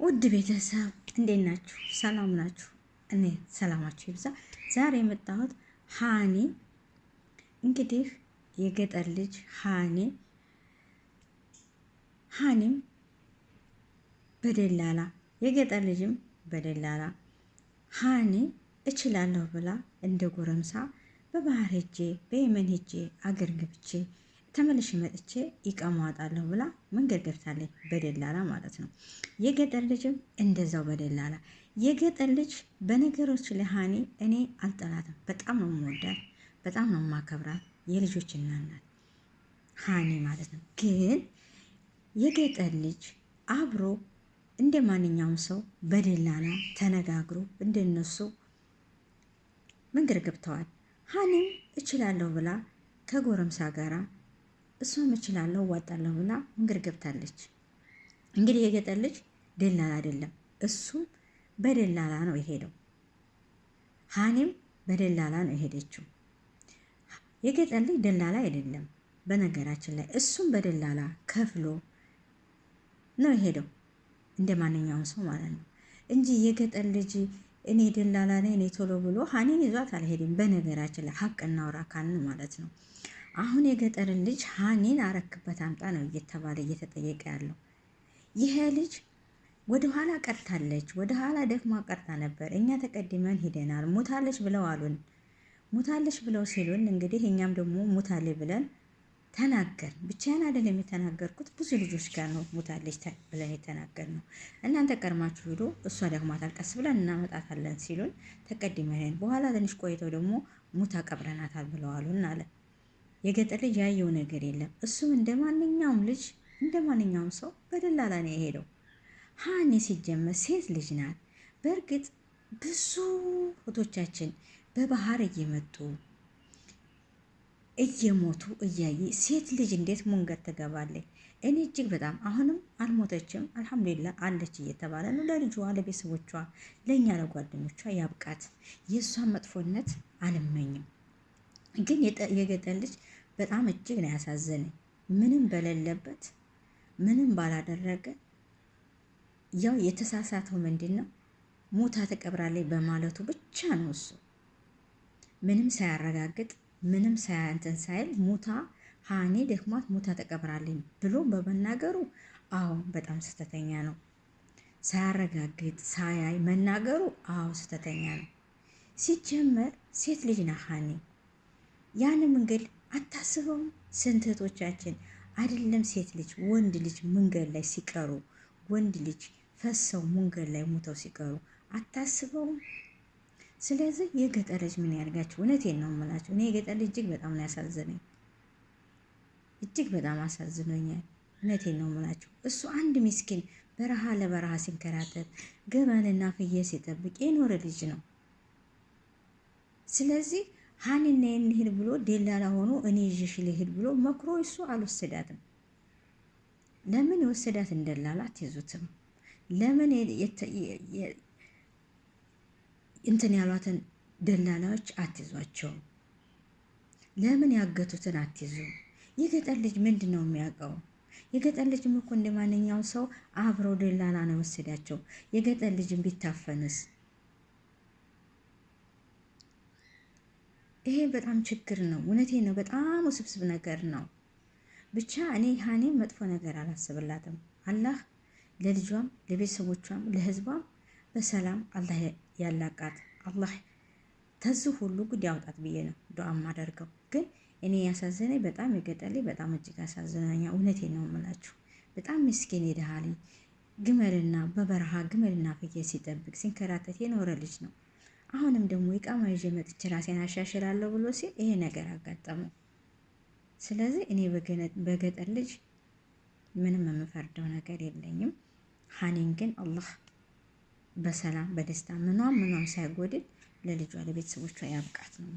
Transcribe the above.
ውድ ቤተሰብ እንዴት ናችሁ? ሰላም ናችሁ? እኔ ሰላማችሁ ይብዛ። ዛሬ የመጣሁት ሃኒ እንግዲህ የገጠር ልጅ ሃኒም በደላላ የገጠር ልጅም በደላላ ሃኒ እችላለሁ ብላ እንደ ጎረምሳ በባህር ሄጄ በየመን ሄጄ አገር ገብቼ ተመልሼ መጥቼ ይቀማጣለሁ ብላ መንገድ ገብታለች፣ በደላላ ማለት ነው። የገጠር ልጅም እንደዛው በደላላ። የገጠር ልጅ በነገሮች ላይ ሃኒ እኔ አልጠላትም፣ በጣም ነው የምወዳት፣ በጣም ነው የማከብራት። የልጆች እናት ናት ሃኒ ማለት ነው። ግን የገጠር ልጅ አብሮ እንደ ማንኛውም ሰው በደላላ ተነጋግሮ እንደነሱ መንገድ ገብተዋል። ሃኒም እችላለሁ ብላ ከጎረምሳ ጋራ እሷም እችላለሁ እዋጣለሁ ብላ መንገድ ገብታለች። እንግዲህ የገጠር ልጅ ደላላ አይደለም፣ እሱም በደላላ ነው የሄደው። ሃኒም በደላላ ነው የሄደችው። የገጠር ልጅ ደላላ አይደለም በነገራችን ላይ፣ እሱም በደላላ ከፍሎ ነው የሄደው እንደ ማንኛውም ሰው ማለት ነው እንጂ የገጠር ልጅ እኔ ደላላ ነኝ እኔ ቶሎ ብሎ ሃኒን ይዟት አልሄድም። በነገራችን ላይ ሀቅ እናውራ ካልን ማለት ነው። አሁን የገጠርን ልጅ ሃኒን አረክበት አምጣ ነው እየተባለ እየተጠየቀ ያለው። ይሄ ልጅ ወደ ኋላ ቀርታለች፣ ወደ ኋላ ደክማ ቀርታ ነበር። እኛ ተቀድመን ሂደናል። ሙታለች ብለው አሉን። ሙታለች ብለው ሲሉን እንግዲህ እኛም ደግሞ ሙታለች ብለን ተናገር። ብቻዬን አይደለም የተናገርኩት፣ ብዙ ልጆች ጋር ነው ሙታለች ብለን የተናገር ነው። እናንተ ቀድማችሁ ሂዱ፣ እሷ ደክማታል፣ ቀስ ብለን እናመጣታለን ሲሉን ተቀድመን፣ በኋላ ትንሽ ቆይተው ደግሞ ሙታ ቀብረናታል ብለው አሉን አለ። የገጠር ልጅ ያየው ነገር የለም። እሱም እንደ ማንኛውም ልጅ እንደ ማንኛውም ሰው በደላላ ነው የሄደው። ሃኒ ሲጀመር ሴት ልጅ ናት። በእርግጥ ብዙ እህቶቻችን በባህር እየመጡ እየሞቱ እያየ ሴት ልጅ እንዴት መንገድ ትገባለች? እኔ እጅግ በጣም አሁንም አልሞተችም፣ አልሐምዱሊላህ አለች እየተባለ ነው። ለልጇ፣ ለቤተሰቦቿ፣ ለእኛ ለጓደኞቿ ያብቃት። የእሷን መጥፎነት አልመኝም። ግን የገጠር ልጅ በጣም እጅግ ነው ያሳዘነኝ። ምንም በሌለበት ምንም ባላደረገ ያው የተሳሳተው ምንድን ነው ሙታ ተቀብራለች በማለቱ ብቻ ነው። እሱ ምንም ሳያረጋግጥ ምንም ሳያንተን ሳይል ሙታ ሃኒ ደክሟት ሙታ ተቀብራለች ብሎ በመናገሩ አዎ በጣም ስህተተኛ ነው። ሳያረጋግጥ ሳያይ መናገሩ አዎ ስህተተኛ ነው። ሲጀመር ሴት ልጅ ና ሃኒ ያን መንገድ አታስበውም? ስንት እህቶቻችን አይደለም ሴት ልጅ ወንድ ልጅ መንገድ ላይ ሲቀሩ፣ ወንድ ልጅ ፈሰው መንገድ ላይ ሞተው ሲቀሩ አታስበውም? ስለዚህ የገጠር ልጅ ምን ያርጋችሁ? እውነቴን ነው የምላችሁ። እኔ የገጠር ልጅ እጅግ በጣም ነው ያሳዘነኝ፣ እጅግ በጣም አሳዝኖኛል። እውነቴን ነው የምላችሁ። እሱ አንድ ምስኪን በረሃ ለበረሃ ሲንከራተት ገመልና ፍየል ሲጠብቅ የኖረ ልጅ ነው። ስለዚህ ሃኒና እንሂድ ብሎ ደላላ ሆኖ እኔ ይዤሽ ልሂድ ብሎ መክሮ እሱ አልወሰዳትም። ለምን የወሰዳት እንደላላ አትይዙትም? ለምን እንትን ያሏትን ደላላዎች አትይዟቸውም? ለምን ያገቱትን አትይዙ? የገጠር ልጅ ምንድን ነው የሚያውቀው? የገጠር ልጅም እኮ እንደ ማንኛውም ሰው አብረው ደላላ ነው የወሰዳቸው። የገጠር ልጅም ቢታፈንስ? ይሄ በጣም ችግር ነው። እውነቴን ነው። በጣም ውስብስብ ነገር ነው። ብቻ እኔ ሃኒን መጥፎ ነገር አላስብላትም። አላህ ለልጇም ለቤተሰቦቿም ለሕዝቧም በሰላም አላህ ያላቃት፣ አላህ ተዝህ ሁሉ ጉድ ያውጣት ብዬ ነው ዱዓ ማደርገው። ግን እኔ ያሳዘነኝ በጣም የገጠር ልጅ በጣም እጅግ አሳዝነኛ። እውነቴን ነው የምላችሁ። በጣም ምስኪን የደሃ ልጅ ግመልና በበረሃ ግመልና ፍየል ሲጠብቅ ሲንከራተት የኖረ ልጅ ነው። አሁንም ደግሞ ኢቃማ ይዤ መጥቼ ራሴን አሻሽላለሁ ብሎ ሲል ይሄ ነገር አጋጠመው። ስለዚህ እኔ በገጠር ልጅ ምንም የምፈርደው ነገር የለኝም። ሃኒን ግን አላህ በሰላም በደስታ ምኗም ሳይጎድል ለልጇ ለቤተሰቦቿ ያብቃት ነው።